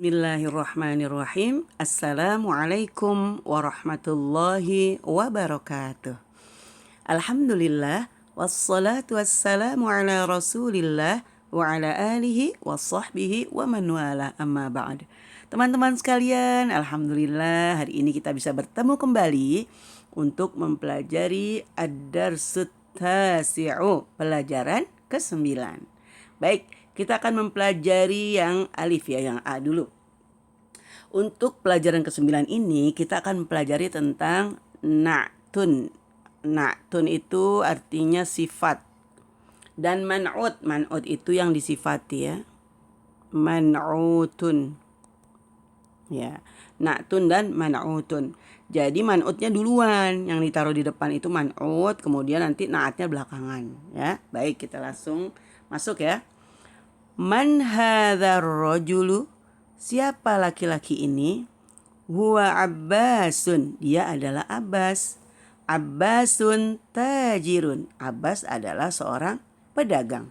Bismillahirrahmanirrahim. Assalamualaikum warahmatullahi wabarakatuh. Alhamdulillah wassalatu wassalamu ala Rasulillah wa ala alihi wa sahbihi wa man wala, amma ba'd. Teman-teman sekalian, alhamdulillah hari ini kita bisa bertemu kembali untuk mempelajari ad-darsut tasi'u, pelajaran ke-9. Baik, kita akan mempelajari yang alif ya, yang A dulu. Untuk pelajaran ke-9 ini kita akan mempelajari tentang na'tun. Na'tun itu artinya sifat. Dan man'ut, man'ut itu yang disifati ya. Man'utun. Ya, na'tun dan man'utun. Jadi man'utnya duluan, yang ditaruh di depan itu man'ut, kemudian nanti na'atnya belakangan ya. Baik, kita langsung masuk ya. Man hadzal rajulu? Siapa laki-laki ini? Huwa Abbasun, dia adalah Abbas. Abbasun tajirun, Abbas adalah seorang pedagang.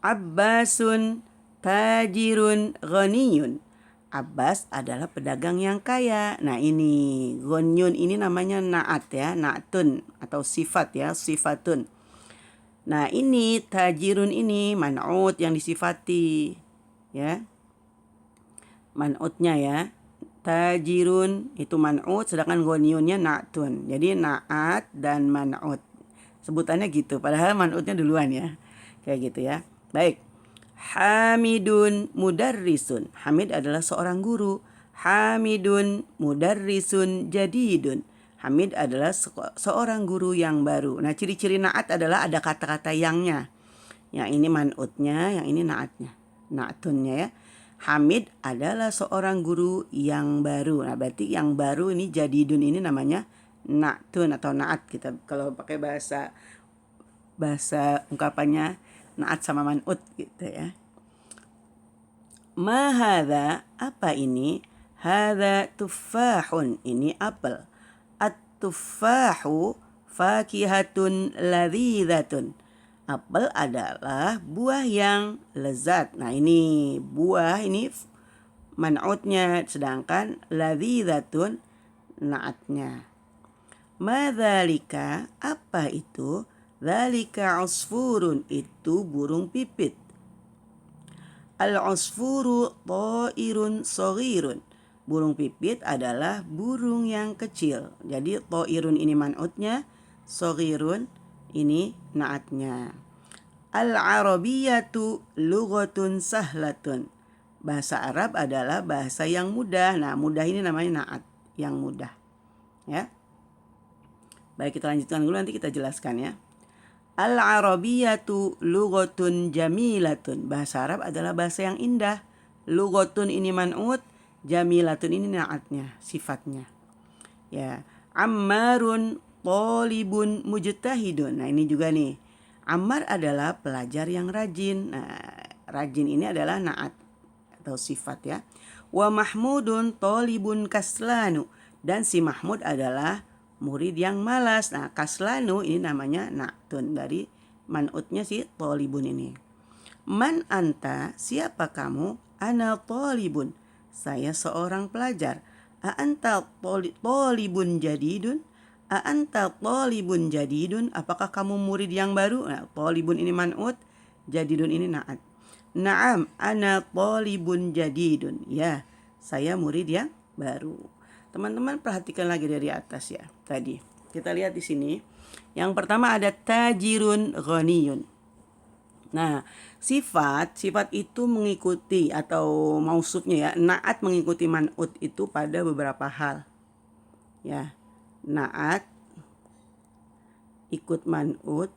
Abbasun tajirun ghaniyun, Abbas adalah pedagang yang kaya. Nah ini ghaniyun ini namanya na'at ya, na'tun atau sifat ya, sifatun. Nah ini tajirun ini man'ut yang disifati ya, man'utnya ya. Tajirun itu man'ut, sedangkan ghaniyunnya na'tun. Jadi na'at dan man'ut sebutannya gitu, padahal man'utnya duluan ya, kayak gitu ya. Baik, Hamidun mudarrisun, Hamid adalah seorang guru. Hamidun mudarrisun jadidun, Hamid adalah seorang guru yang baru. Nah ciri-ciri na'at adalah ada kata-kata yangnya. Yang ini man'utnya, yang ini na'atnya, na'tunnya ya. Hamid adalah seorang guru yang baru. Nah berarti yang baru ini jadidun ini namanya na'tun atau na'at. Kita kalau pakai bahasa ungkapannya na'at sama man'ut gitu ya. Ma hadza, apa ini? Hadza tuffahun, ini apel. At-tuffahu fakihatun ladhidatun, apel adalah buah yang lezat. Nah ini buah ini man'utnya, sedangkan ladhidatun na'atnya. Madzalika, apa itu? Dzalika usfurun, itu burung pipit. Al-usfuru ta'irun shaghirun, burung pipit adalah burung yang kecil. Jadi ta'irun ini man'utnya, shaghirun ini na'atnya. Al-arabiyatu lughatun sahlatun, bahasa Arab adalah bahasa yang mudah. Nah mudah ini namanya na'at, yang mudah ya. Baik, kita lanjutkan dulu, nanti kita jelaskan ya. Al-arabiyatu lughatun jamilatun, bahasa Arab adalah bahasa yang indah. Lughatun ini man'ut, jamilatun ini na'atnya, sifatnya ya. Ammarun talibun mujtahidun, nah ini juga nih, Ammar adalah pelajar yang rajin. Nah rajin ini adalah na'at atau sifat ya. Wa mahmudun talibun kaslanu, dan si Mahmud adalah murid yang malas. Nah kaslanu ini namanya na'tun dari man'utnya si talibun ini. Man anta, siapa kamu? Ana talibun, saya seorang pelajar. A anta talibun jadidun, a anta talibun jadidun, apakah kamu murid yang baru? Nah talibun ini man'ut, jadidun ini na'at. Na'am ana talibun jadidun, ya saya murid yang baru. Teman-teman perhatikan lagi dari atas ya. Tadi kita lihat di sini. Yang pertama ada tajirun ghaniyun. Nah, sifat itu mengikuti atau mausufnya ya. Na'at mengikuti man'ut itu pada beberapa hal. Ya. Na'at ikut man'ut.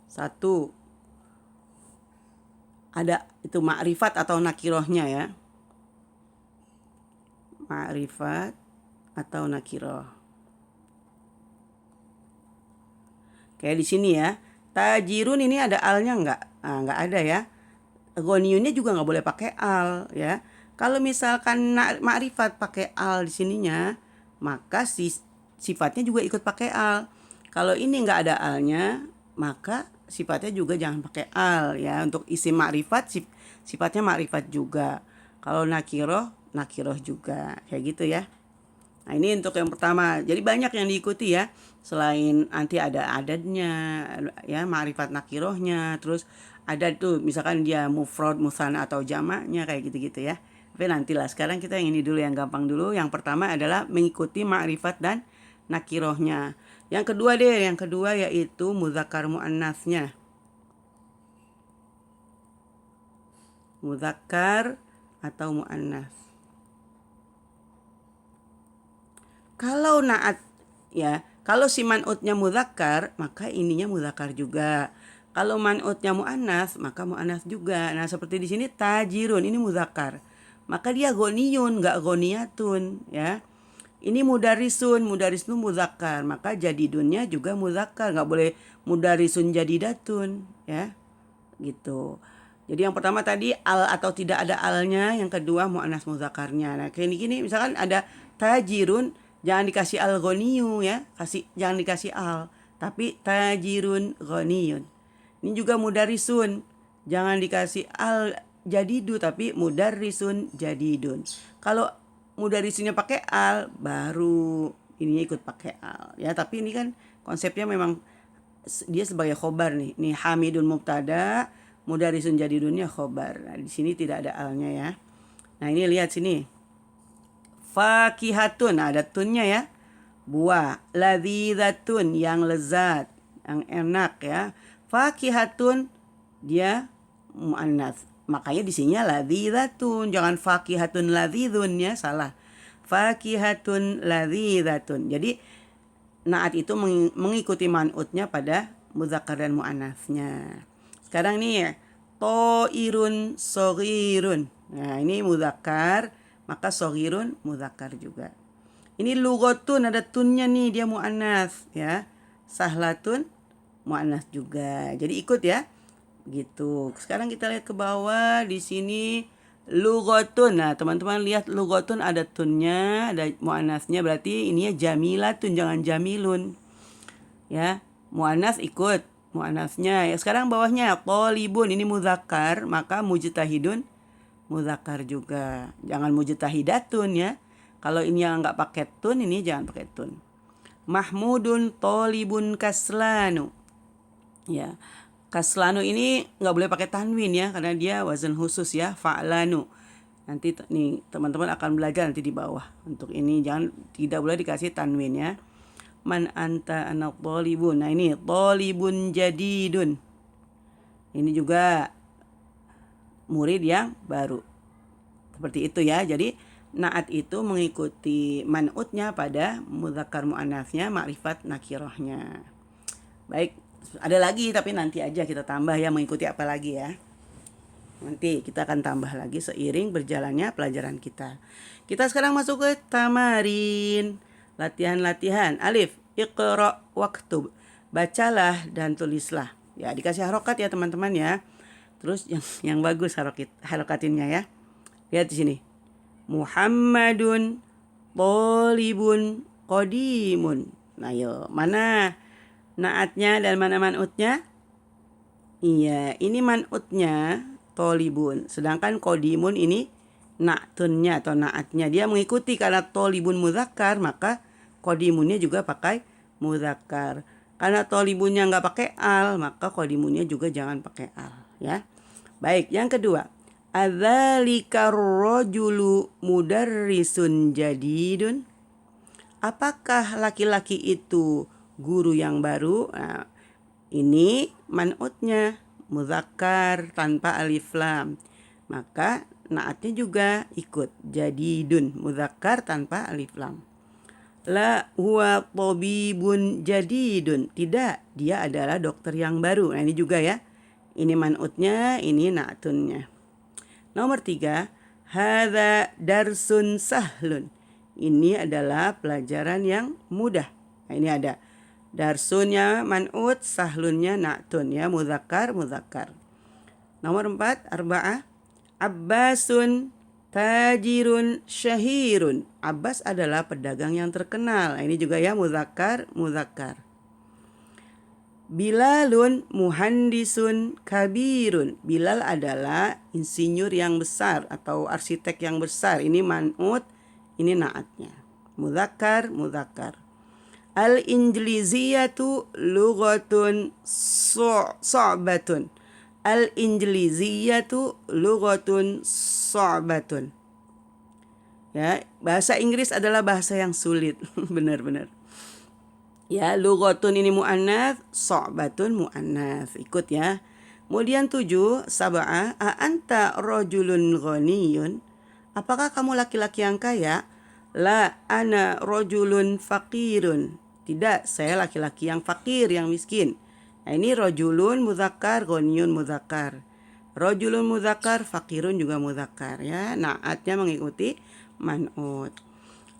Satu, ada itu ma'rifat atau nakirohnya ya. Ma'rifat atau nakiroh. Kayak di sini ya. Tajirun ini ada alnya enggak? Nah, enggak ada ya. Ghaniyunnya juga enggak boleh pakai al ya. Kalau misalkan ma'rifat pakai al di sininya, maka sifatnya juga ikut pakai al. Kalau ini enggak ada alnya, maka sifatnya juga jangan pakai al ya. Untuk isim ma'rifat sifatnya ma'rifat juga. Kalau nakiroh, nakiroh juga. Kayak gitu ya. Nah, ini untuk yang pertama. Jadi banyak yang diikuti ya. Selain nanti ada adadnya, ya ma'rifat nakirohnya, terus ada tuh misalkan dia mufrad, musanna atau jamaknya kayak gitu-gitu ya. Tapi nantilah. Sekarang kita yang ini dulu yang gampang dulu. Yang pertama adalah mengikuti ma'rifat dan nakirohnya. Yang kedua yaitu muzakkar muannasnya. Muzakkar atau muannas. Kalau naat ya, kalau si man'utnya muzakkar, maka ininya muzakkar juga. Kalau man'utnya muannas, maka muannas juga. Nah, seperti di sini tajirun, ini muzakkar. Maka dia goniyun, enggak goniyatun ya. Ini mudarisun muzakkar, maka jadidunnya juga muzakkar, enggak boleh mudarisun jadidatun ya. Gitu. Jadi yang pertama tadi al atau tidak ada alnya, yang kedua muannas muzakkarnya. Nah, kayak gini misalkan ada tajirun, jangan dikasih al ghaniyu ya, jangan dikasih al, tapi tajirun ghaniyun. Ini juga mudarisun, jangan dikasih al jadidu tapi mudarrisun jadidun. Kalau mudarisunya pakai al, baru ininya ikut pakai al ya. Tapi ini kan konsepnya memang dia sebagai khobar nih. Nih hamidun mubtada, mudarisun jadidunnya khobar. Nah, di sini tidak ada alnya ya. Nah, ini lihat sini. Fakihatun, ada tunnya ya. Buah. Ladzidzatun, yang lezat, yang enak ya. Fakihatun, dia muannats. Makanya di sini ladzidzatun, jangan fakihatun ladzidzun ya, salah. Fakihatun ladzidzatun. Jadi naat itu mengikuti man'utnya pada muzakkar dan muannasnya. Sekarang nih toirun soghirun. Nah, ini muzakkar, maka soghirun muzakkar juga. Ini lughatun, ada tunnya nih, dia muannas ya. Sahlatun muannas juga. Jadi ikut ya. Gitu. Sekarang kita lihat ke bawah di sini lughatun. Nah, teman-teman lihat lughatun ada tunnya, ada muannasnya, berarti ininya jamilatun, jangan jamilun. Ya, muannas ikut muannasnya. Ya, sekarang bawahnya thalibun, ini muzakkar, maka mujtahidun muzakkar juga. Jangan mujtahidatun ya. Kalau ini yang enggak pakai tun, ini jangan pakai tun. Mahmudun thalibun kaslanu. Ya. Kaslanu ini nggak boleh pakai tanwin ya, karena dia wazan khusus ya, fa'lanu. Nanti nih teman-teman akan belajar nanti di bawah. Untuk ini tidak boleh dikasih tanwin ya. Man anta anak thalibun. Nah, ini thalibun jadidun. Ini juga murid yang baru. Seperti itu ya. Jadi naat itu mengikuti man'utnya pada muzakkar muannasnya, ma'rifat nakirahnya. Baik. Ada lagi tapi nanti aja kita tambah ya, mengikuti apa lagi ya. Nanti kita akan tambah lagi seiring berjalannya pelajaran kita. Kita sekarang masuk ke tamarin. Latihan-latihan. Alif, iqra waktub. Bacalah dan tulislah. Ya, dikasih harokat ya teman-teman ya. Terus yang bagus harokatinnya ya. Lihat di sini. Muhammadun thalibun qadimun. Nah, yo, mana naatnya dan mana man'utnya? Iya, ini man'utnya thalibun. Sedangkan qadimun ini na'tunnya atau naatnya. Dia mengikuti, karena thalibun muzakkar, maka qadimunnya juga pakai muzakkar. Karena thalibunnya nggak pakai al, maka qadimunnya juga jangan pakai al ya. Baik, yang kedua. Adzzalikar rajulu mudarrisun jadidun. Apakah laki-laki itu guru yang baru? Nah, ini man'utnya muzakkar tanpa alif lam. Maka naatnya juga ikut jadidun, muzakkar tanpa alif lam. La huwa tabibun jadidun. Tidak, dia adalah dokter yang baru. Nah, ini juga ya. Ini man'utnya, ini na'tunnya. Nomor 3, hadza darsun sahlun. Ini adalah pelajaran yang mudah. Nah, ini ada darsunnya man'ut, sahlunnya na'tun ya, muzakkar. Nomor 4, arba'ah, Abbasun tajirun syahirun. Abbas adalah pedagang yang terkenal. Nah, ini juga ya muzakkar. Bilalun muhandisun kabirun. Bilal adalah insinyur yang besar atau arsitek yang besar. Ini man'ut, ini na'atnya. Mudzakkar, mudzakkar. Al-injliziyatu lughatun su'batun. Al-injliziyatu lughatun su'batun. Ya, bahasa Inggris adalah bahasa yang sulit. Benar-benar. Ya, lughatun ini muannats, su'batun muannats. Ikut ya. Kemudian 7, sab'ah, a anta rajulun ghaniyun? Apakah kamu laki-laki yang kaya? La ana rajulun faqirun. Tidak, saya laki-laki yang fakir, yang miskin. Nah, ini rajulun mudzakkar, ghaniyun mudzakkar. Rajulun mudzakkar, faqirun juga mudzakkar ya. Naatnya mengikuti man'ut.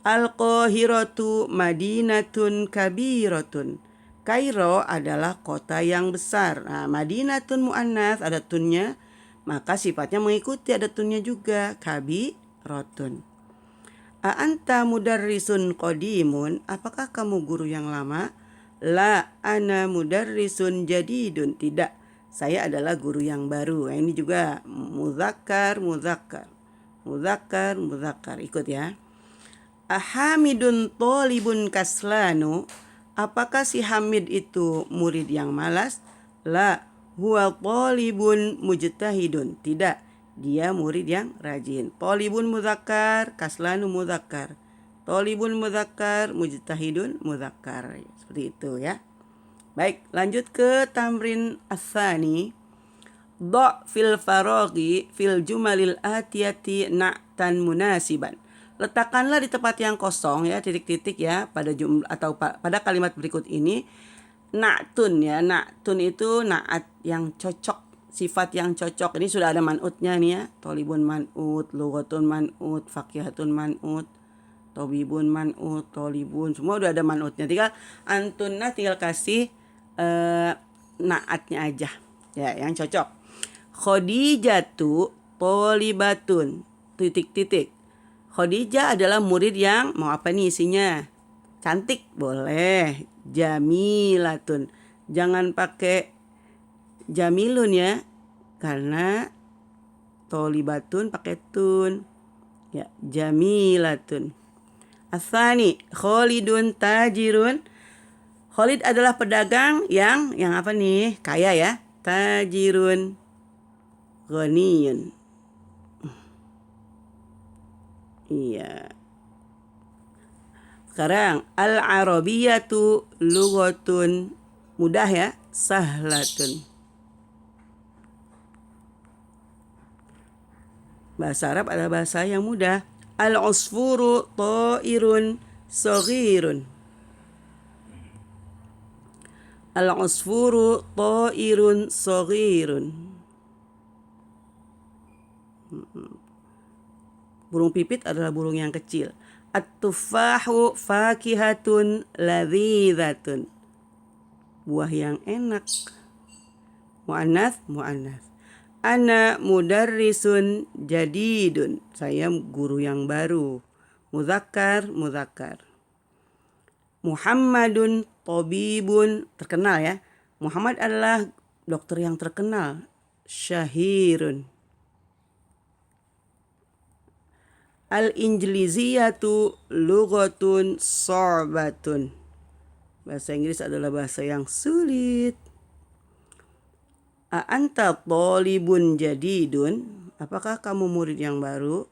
Al-Qahiratu madinatun kabiratun. Kairo adalah kota yang besar. Nah, madinatun muannats ada tunnya, maka sifatnya mengikuti ada tunnya juga, kabiratun. A anta mudarrisun qadimun? Apakah kamu guru yang lama? La ana mudarrisun jadidun. Tidak, saya adalah guru yang baru. Nah, ini juga mudzakkar, mudzakkar. Mudzakkar, mudzakkar. Ikut ya. Ahamidun tolibun kaslanu? Apakah si Hamid itu murid yang malas? La huwa tolibun mujtahidun. Tidak, dia murid yang rajin. Tolibun mudzakkar, kaslanu mudzakkar. Tolibun mudzakkar, mujtahidun mudzakkar. Seperti itu ya. Baik, lanjut ke tamrin ats-tsani. Dha fil faraghi fil jumalil atiyati na'tan munasiban. Letakkanlah di tempat yang kosong ya, titik-titik ya, pada jumlah atau pada kalimat berikut ini na'tun ya. Na'tun itu na'at yang cocok, sifat yang cocok. Ini sudah ada man'utnya nih ya. Tolibun man'ut, lughatun man'ut, faqihatun man'ut, tobibun man'ut, tolibun, semua udah ada man'utnya. Tinggal antunna tinggal kasih na'atnya aja ya, yang cocok. Khadijatu tolibatun, titik-titik. Khadijah adalah murid yang mau apa nih isinya? Cantik boleh. Jamilatun. Jangan pakai jamilun ya. Karena tolibatun pakai tun. Ya, jamilatun. Ats-tsani, Khalidun tajirun. Khalid adalah pedagang yang apa nih? Kaya ya. Tajirun ghaniyun. Iya. Sekarang al-arabiyatu lughatun, mudah ya, sahlatun. Bahasa Arab adalah bahasa yang mudah. Al-usfuru ta'irun saghirun. Al-usfuru ta'irun saghirun. Burung pipit adalah burung yang kecil. At-tufahu fakihatun ladhidzatun. Buah yang enak. Muannats, muannats. Ana mudarrisun jadidun. Saya guru yang baru. Mudzakkar, mudzakkar. Muhammadun tabibun, terkenal ya. Muhammad adalah dokter yang terkenal. Syahirun. Al-injliziyatu lughatun su'batun. Bahasa Inggris adalah bahasa yang sulit. A anta talibun jadidun? Apakah kamu murid yang baru?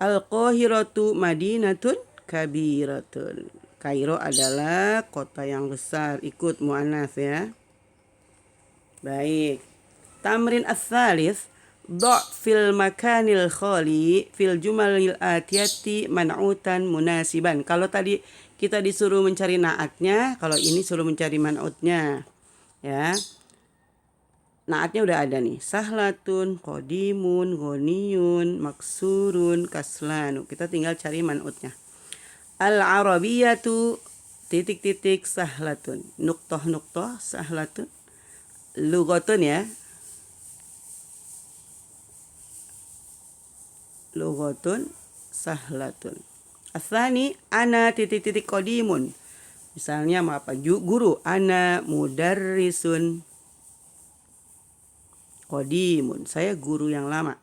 Al-Qahiratu madinatun kabiratun. Kairo adalah kota yang besar. Ikut muannats ya. Baik. Tamrin ats-tsalits. Dha fil makanil khali fil jumalil atiyati man'utan munasiban. Kalau tadi kita disuruh mencari naatnya, kalau ini suruh mencari man'utnya. Ya. Naatnya udah ada nih. Sahlatun, qadimun, ghaniyun, maksurun, kaslanu. Kita tinggal cari man'utnya. Al-arabiyatu titik-titik sahlatun. Nuqtah-nuqtah sahlatun. Lughatun ya. Lughatun sahlatun. Ats-tsani ana titik-titik qadimun. Misalnya mau apa? Guru. Ana mudarrisun qadimun. Saya guru yang lama.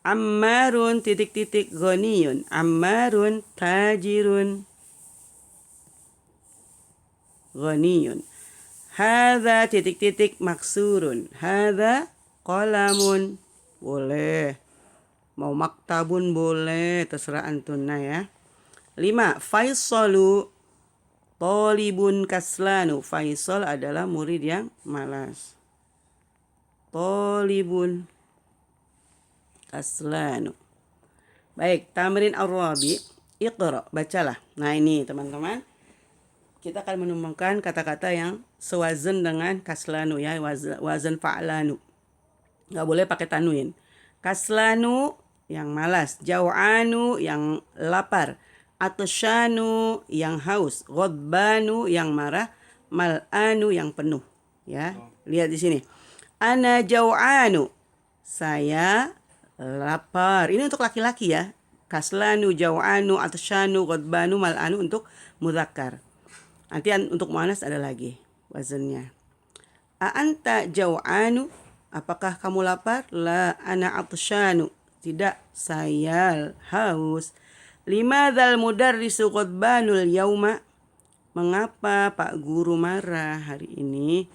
Ammarun titik-titik ghaniyun. Ammarun tajirun ghaniyun. Hadza titik-titik maksurun. Hadza qalamun. Boleh. Mau maktabun boleh, terserah antuna ya. 5. Faisalu talibun kaslanu. Faisal adalah murid yang malas. Talibun kaslanu. Baik, tamrin ar-rabi. Iqra, bacalah. Nah ini teman-teman, kita akan menemukan kata-kata yang sewazan dengan kaslanu ya, wazan fa'lanu. Nggak boleh pakai tanwin. Kaslanu yang malas, jau'anu yang lapar, atsyanu yang haus, ghadbanu yang marah, mal'anu yang penuh. Ya, lihat di sini. Ana jau'anu, saya lapar. Ini untuk laki-laki ya. Kaslanu, jau'anu, atsyanu, ghadbanu, mal'anu untuk mudzakkar. Nanti untuk muannas ada lagi wazannya. A'anta jau'anu, apakah kamu lapar? La ana atsyanu, tidak, saya haus. Limadzal mudarrisu ghadbanul yauma, mengapa Pak Guru marah hari ini?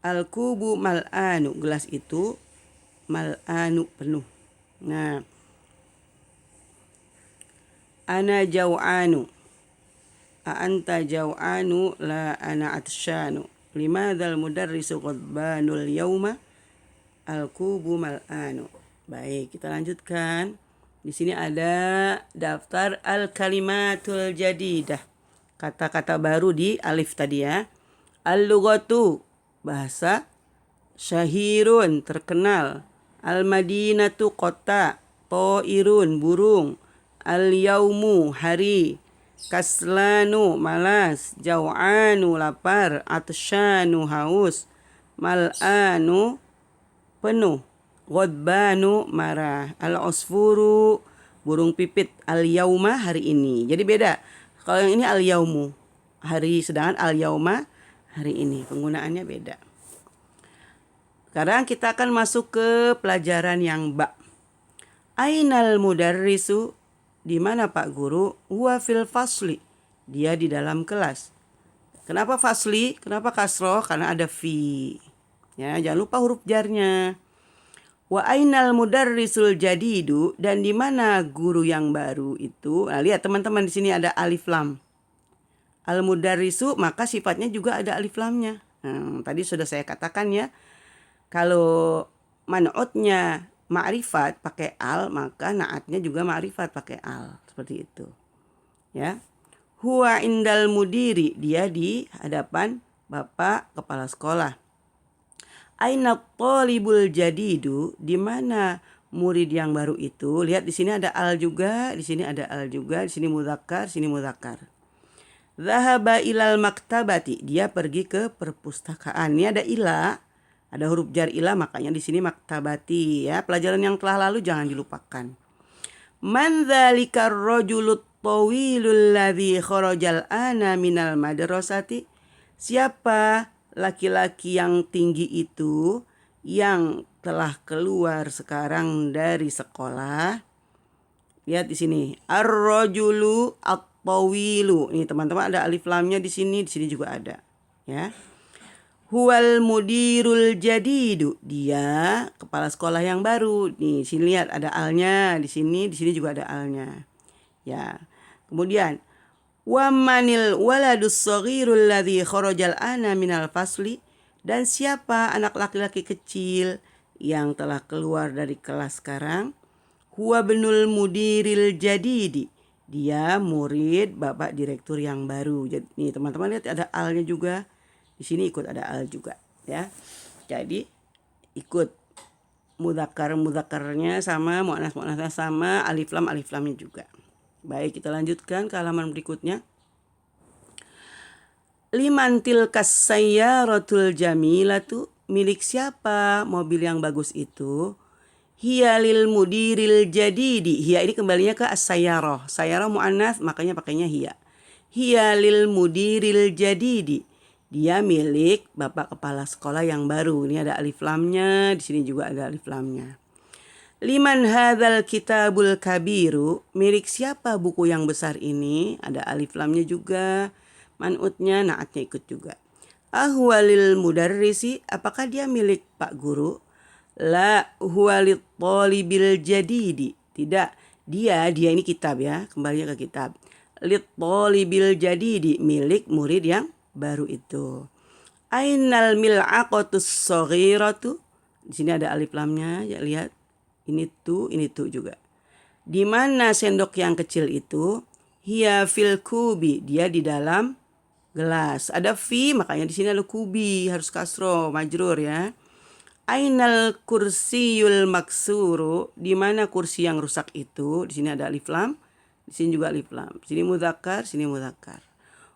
Al-kubu mal'anu, gelas itu mal'anu penuh. Nah, ana jau'anu, a'anta jau'anu, la ana atsyanu. Limadzal mudarrisu ghadbanul yauma, al-kubu mal'anu. Baik, kita lanjutkan. Di sini ada daftar al-kalimatul jadidah. Kata-kata baru di alif tadi ya. Al-lughatu, bahasa. Syahirun, terkenal. Al-madinatu, kota. Ta'irun, burung. Al-yaumu, hari. Kaslanu, malas. Jau'anu, lapar. Atsyanu, haus. Mal'anu, penuh. Ghadbanu, marah. Al-usfuru, burung pipit. Al-yauma, hari ini. Jadi beda. Kalau yang ini al-yaumu, hari, sedangkan al-yauma, hari ini. Penggunaannya beda. Sekarang kita akan masuk ke pelajaran yang ba. Ainal mudarrisu, di mana Pak Guru? Huwa fil fasli, dia di dalam kelas. Kenapa fasli? Kenapa kasroh? Karena ada fi. Ya, jangan lupa huruf jarnya. Wa ainal mudarrisul jadidu, dan di mana guru yang baru itu? Nah, lihat teman-teman, di sini ada alif lam. Al mudarrisu, maka sifatnya juga ada alif lamnya. Tadi sudah saya katakan ya. Kalau man'utnya ma'rifat pakai al, maka na'atnya juga ma'rifat pakai al. Seperti itu. Ya. Huwa indal mudiri, dia di hadapan Bapak kepala sekolah. Aina talibul jadidu, di mana murid yang baru itu? Lihat di sini ada al juga, di sini ada al juga, di sini mudzakkar, sini mudzakkar. Zahaba ilal maktabati, dia pergi ke perpustakaan. Ini ada ila, ada huruf jar ila, makanya di sini maktabati ya. Pelajaran yang telah lalu jangan dilupakan. Man dzalikar rajulut tawilul ladzi kharajal ana minal madrasati? Siapa laki-laki yang tinggi itu yang telah keluar sekarang dari sekolah? Lihat di sini, ar-rajulu at-tawilu. Ini teman-teman ada alif lamnya di sini juga ada, ya. Huwal mudirul jadidu, dia kepala sekolah yang baru. Nih, sini lihat ada alnya di sini juga ada alnya. Ya. Kemudian wa manil waladus shaghirul ladzi kharajal ana minal fasli, dan siapa anak laki-laki kecil yang telah keluar dari kelas sekarang? Huwa benul mudiril jadidi, dia murid Bapak direktur yang baru. Jadi nih teman-teman lihat ada alnya juga. Di sini ikut ada al juga ya. Jadi ikut mudzakkar-mudzakarnya sama, muannas-muannasnya sama, alif lamnya juga. Baik, kita lanjutkan ke halaman berikutnya. Liman tilkas sayyaratul jamilatu, milik siapa mobil yang bagus itu? Hiya lil mudiril jadidi. Hiya ini kembalinya ke as-sayyarah. Sayyarah muannas, makanya pakainya hiya. Hiya lil mudiril jadidi. Dia milik bapak kepala sekolah yang baru. Ini ada alif lamnya, di sini juga ada alif lamnya. Liman hadzal kitabul kabiru, milik siapa buku yang besar ini? Ada alif lamnya juga, man'utnya, naatnya ikut juga. Ahwalil mudarrisi, apakah dia milik Pak Guru? La huwalit talibil jadidi. Tidak, dia ini kitab ya, kembali ke kitab. Lit talibil jadidi, milik murid yang baru itu. Ainal mil'aqatus shaghiratu. Di sini ada alif lamnya, ya lihat. Ini tuh juga. Di mana sendok yang kecil itu? Hiya fil kubi, dia di dalam gelas. Ada fi, makanya di sini ada kubi, harus kasro, majrur ya. Ainal kursiyul maksuru, di mana kursi yang rusak itu? Di sini ada alif lam, di sini juga alif lam. Sini mudzakkar, sini mudzakkar.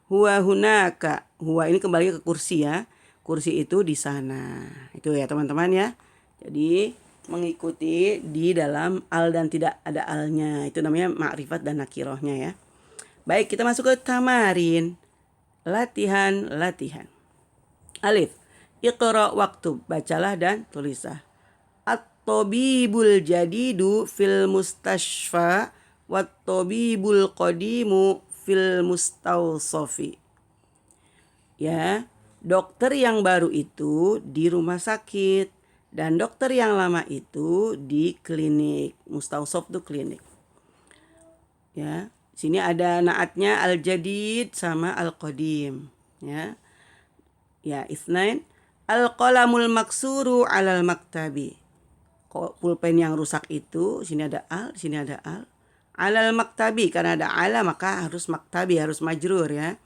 Huwa hunaka, huwa ini kembali ke kursi ya. Kursi itu di sana. Itu ya teman-teman ya. Jadi mengikuti di dalam al dan tidak ada alnya. Itu namanya ma'rifat dan nakirohnya ya. Baik, kita masuk ke tamarin. Latihan. Alif. Iqra waktub, bacalah dan tulislah. At-tabibul jadidu fil mustashfa wat-tabibul qadimu fil mustawsofi. Ya, dokter yang baru itu di rumah sakit dan dokter yang lama itu di klinik. Mustawsof itu klinik. Ya, sini ada naatnya al-jadid sama al-qadim. Ya. Ya, itsnain. Al-qalamul maksuru alal maktabi. Pulpen yang rusak itu, sini ada al, sini ada al. Alal maktabi, karena ada ala maka harus maktabi, harus majrur ya.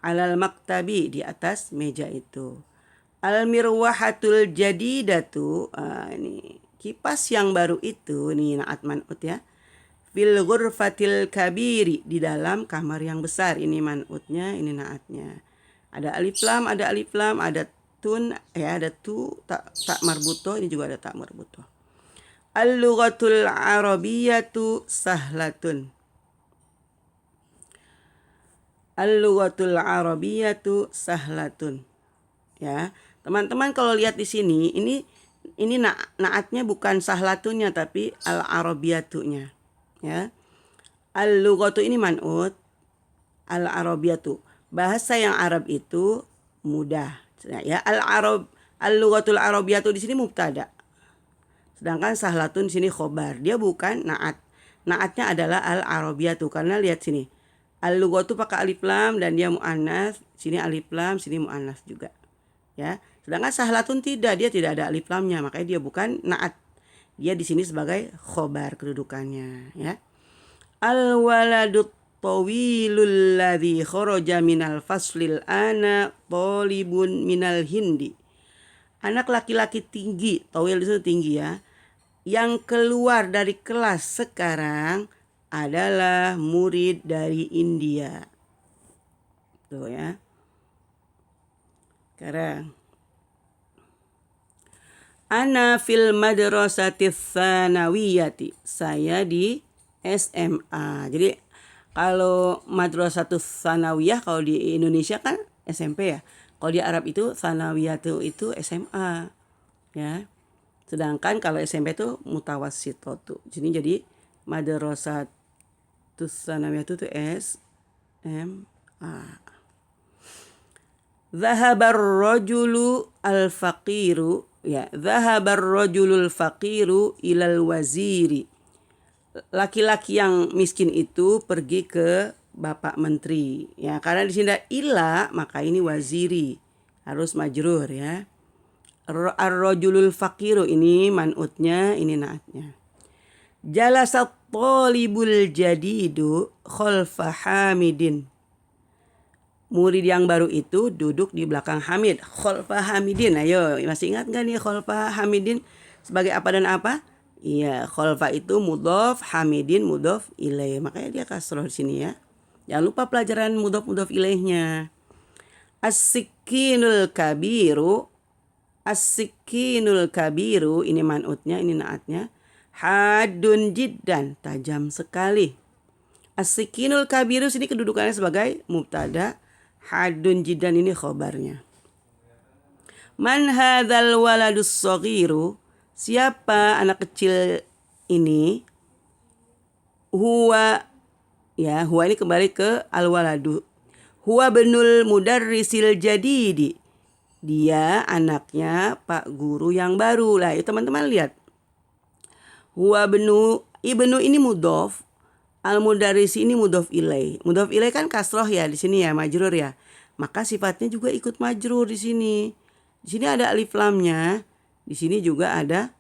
Alal maktabi, di atas meja itu. Al mirwahatul jadidatu, ini kipas yang baru itu, ini naat man'ut ya. Fil ghurfatil kabiri, di dalam kamar yang besar, ini man'utnya, ini naatnya. Ada alif lam, ada tun, ya ada tu, tak marbuto, ini juga ada tak marbuto. Al-lughatul arabiyyatu sahlatun. Al-lughatul arabiyyatu sahlatun. Ya, teman-teman kalau lihat di sini, ini naatnya bukan sahlatunnya tapi al-arabiyyatunya. Ya. Al-lughatu ini man'ut, al-arabiyyatu. Bahasa yang Arab itu mudah. Ya, al-lughatul arabiyyatu di sini mubtada. Sedangkan sahlatun sini khobar. Dia bukan naat. Naatnya adalah al-arabiyyatu karena lihat sini. Al-lughatu pakai alif lam dan dia muannas, sini alif lam, sini muannas juga. Ya. Sedangkan sahlatun tidak, dia tidak ada alif lamnya, makanya dia bukan naat. Dia di sini sebagai khobar kedudukannya, ya. Al-waladut tawilul ladzi kharaja minal faslil ana talibun minal hindi. Anak laki-laki tinggi, tawil itu tinggi ya, yang keluar dari kelas sekarang adalah murid dari India. Tuh ya. Sekarang. Ana fil madrasati tsanawiyati. Saya di SMA. Jadi kalau madrasatus tsanawiyah kalau di Indonesia kan SMP ya. Kalau di Arab itu tsanawiyatu itu SMA. Ya. Sedangkan kalau SMP itu mutawassithatu. Jadi madrasatus tsanawiyatu itu SMA. Zahabar rajulu al-faqiru, ya, zahabar rajulul faqiru ilal waziri. Laki-laki yang miskin itu pergi ke Bapak Menteri. Ya, karena di sini ada ila, maka ini waziri. Harus majrur ya. Ar-rajulul faqiru ini man'utnya, ini naatnya. Jalasat talibul jadidu khalfa Hamidin. Murid yang baru itu duduk di belakang Hamid. Khalfa Hamidin. Ayo, masih ingat gak nih khalfa Hamidin sebagai apa dan apa? Iya, khalfa itu mudhof, Hamidin mudhof ilaih. Makanya dia kasroh di sini ya. Jangan lupa pelajaran mudhof ilaihnya. As-sikinul kabiru. As-sikinul kabiru, ini man'utnya, ini naatnya. Hadun jiddan, tajam sekali. As-sikinul kabiru sini kedudukannya sebagai mubtada, hadun jiddan ini khobarnya. Man hadzal waladus shaghiru, siapa anak kecil ini? Huwa, ya, huwa ini kembali ke al-waladu. Huwa benul mudarrisil jadidi, dia anaknya Pak Guru yang baru. Lah, itu teman-teman lihat. Huwa ibnu ini mudhof, al-mudarrisi ini mudhof ilaih. Mudhof ilaih kan kasroh ya di sini ya, majrur ya. Maka sifatnya juga ikut majrur di sini. Di sini ada alif lamnya, di sini juga ada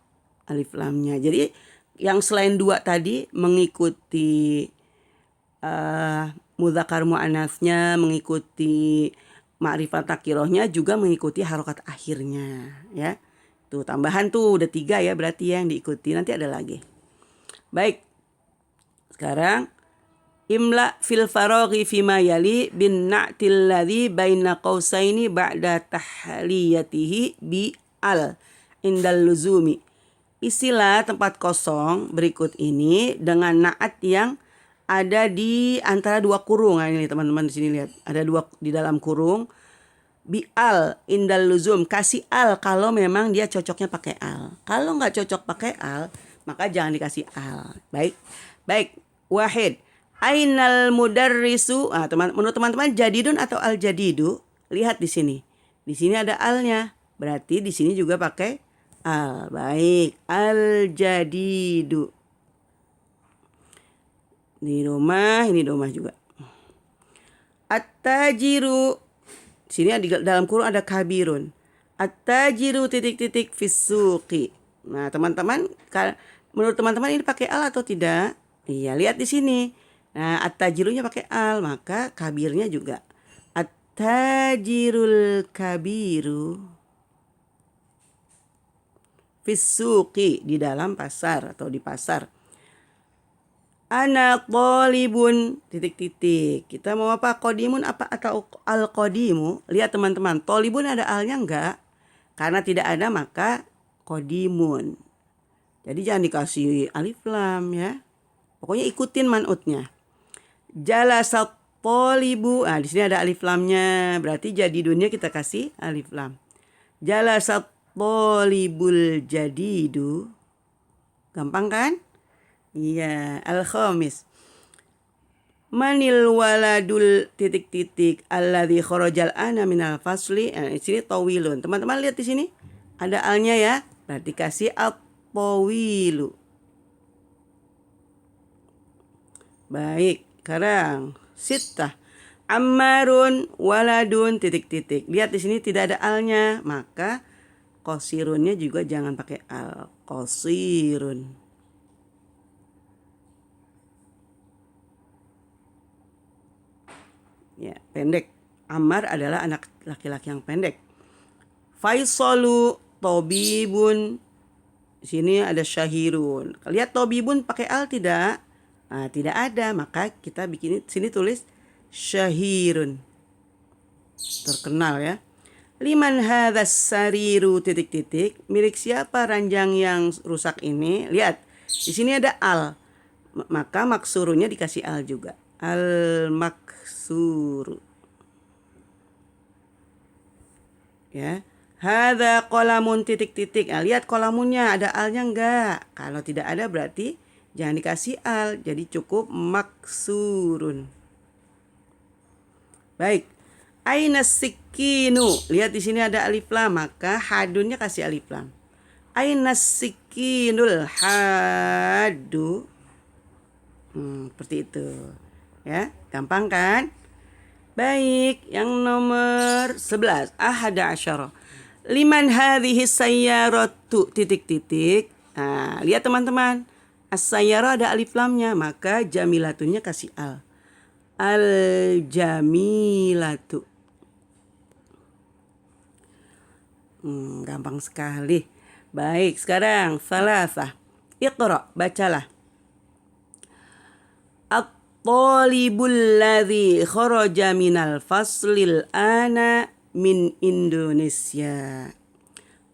alif lamnya. Jadi yang selain dua tadi mengikuti mudzakkar muannasnya, mengikuti ma'rifat nakirohnya, juga mengikuti harokat akhirnya ya. Tuh tambahan tuh udah 3 ya berarti yang diikuti, nanti ada lagi. Baik, sekarang imla fil faraghi fima yali bin na'til ladzi baina qausaini ba'da tahliyatihi bi al indal luzumi. Isilah tempat kosong berikut ini dengan na'at yang ada di antara 2 kurung. Nah, ini teman-teman di sini lihat, ada 2 di dalam kurung. Bi al indal luzum, kasih al kalau memang dia cocoknya pakai al. Kalau nggak cocok pakai al, maka jangan dikasih al. Baik. Wahid. Ainal mudarrisu. Menurut teman-teman jadidun atau al jadidu? Lihat di sini. Di sini ada alnya. Berarti di sini juga pakai al. Baik. Al jadidu. Ini domah juga. At-tajiru. Sini di dalam kurung ada kabirun. At-tajiru titik-titik fis-suqi. Nah, teman-teman, menurut teman-teman ini pakai al atau tidak? Iya, lihat di sini. Nah, at-tajirunya pakai al, maka kabirnya juga. At-tajirul kabiru fis-suqi, di dalam pasar atau di pasar. Ana thalibun titik-titik. Kita mau apa? Qadimun apa atau al-qadimu? Lihat teman-teman, thalibun ada alnya enggak? Karena tidak ada maka qadimun. Jadi jangan dikasih alif lam ya. Pokoknya ikutin man'utnya. Jalasat thalibu. Di sini ada alif lamnya. Berarti jadidunnya kita kasih alif lam. Jalasat thalibul jadidu. Gampang kan? Iya, al-khamis. Manil waladul titik-titik alladzi kharajal ana minal fasli. Di sini tawilun. Teman-teman lihat di sini ada alnya ya. Berarti kasih at-tawilu. Baik, sekarang sittah. Ammarun waladun titik-titik. Lihat di sini tidak ada alnya, maka qasirunnya juga jangan pakai al. Qasirun. Ya, pendek. Ammar adalah anak laki-laki yang pendek. Faisalu tobibun. Di sini ada syahirun. Lihat tobibun pakai al tidak? Nah, tidak ada, maka kita bikin sini tulis syahirun. Terkenal ya. Liman hadzas sariru titik-titik. Milik siapa ranjang yang rusak ini? Lihat, di sini ada al. Maka maksurunya dikasih al juga. Al-maksuru. Ya. Hadza qalamun titik-titik. Nah, lihat kolamunnya ada alnya enggak? Kalau tidak ada berarti jangan dikasih al. Jadi cukup maksurun. Baik. Aina sikinu. Lihat di sini ada alif lam, maka hadunnya kasih alif lam. Aina sikinul hadu. Seperti itu. Ya, gampang kan? Baik, yang nomor 11. Ahada asyara. Liman hadhihi sayyaratu titik-titik. Nah, lihat teman-teman. As-sayyara ada alif lamnya, maka jamilatunnya kasih al. Al-jamilatu. Gampang sekali. Baik, sekarang salasah. Iqra, bacalah. At-talibul ladzi kharaja minal faslil ana min Indonesia.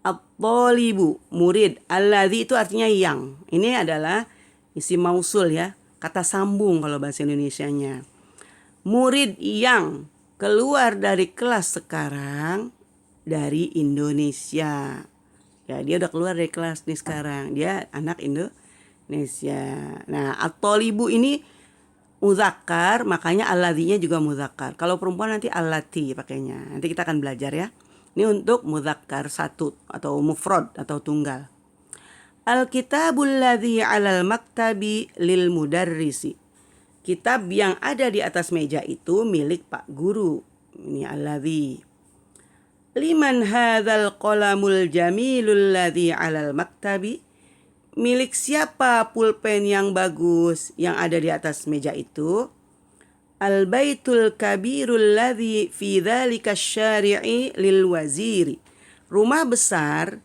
At-talibu, murid. Alladzi itu artinya yang. Ini adalah isim mausul ya. kata sambung kalau bahasa Indonesianya. Murid yang keluar dari kelas sekarang dari Indonesia. Ya, dia udah keluar dari kelas nih sekarang. Dia anak Indonesia. Nah, at-thalibu ini muzakkar, makanya alladhinya juga muzakkar. Kalau perempuan nanti allati pakainya. Nanti kita akan belajar ya. Ini untuk muzakkar satu atau mufrad atau tunggal. Al-kitabul ladzi 'alal maktabi lil mudarrisi. Kitab yang ada di atas meja itu milik Pak Guru. Ini alladzi. Liman hadzal qalamul jamilul ladzi 'alal maktabi? Milik siapa pulpen yang bagus yang ada di atas meja itu? Al-baitul kabirul ladzi fi dzalika syari'i lil waziri. Rumah besar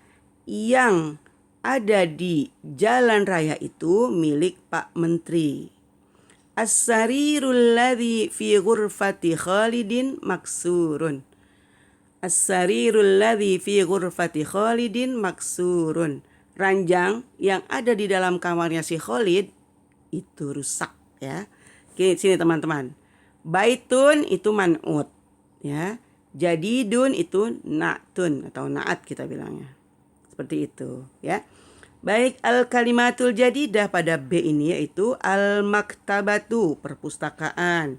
yang ada di jalan raya itu milik Pak Menteri. As-sarirul ladzi fi ghurfati Khalidin maksurun. As-sarirul ladzi fi ghurfati Khalidin maksurun. Ranjang yang ada di dalam kamarnya si Khalid itu rusak ya. Oke, sini teman-teman. Baitun itu man'ut ya. Jadidun itu na'tun atau na'at kita bilangnya. Seperti itu ya. Baik, al-kalimatul jadidah pada B ini yaitu al-maktabatu perpustakaan,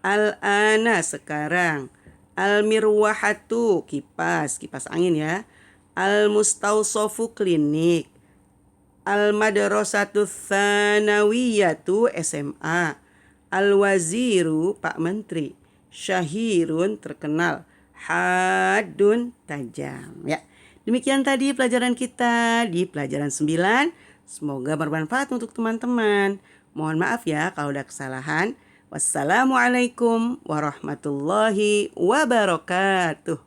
al-ana sekarang, al-mirwahatu kipas angin ya, al-mustausofu klinik, al-madrasatu tsanawiyatu SMA, al-waziru Pak Menteri, syahirun terkenal, hadun tajam ya. Demikian tadi pelajaran kita di pelajaran 9. Semoga bermanfaat untuk teman-teman. Mohon maaf ya kalau ada kesalahan. Wassalamualaikum warahmatullahi wabarakatuh.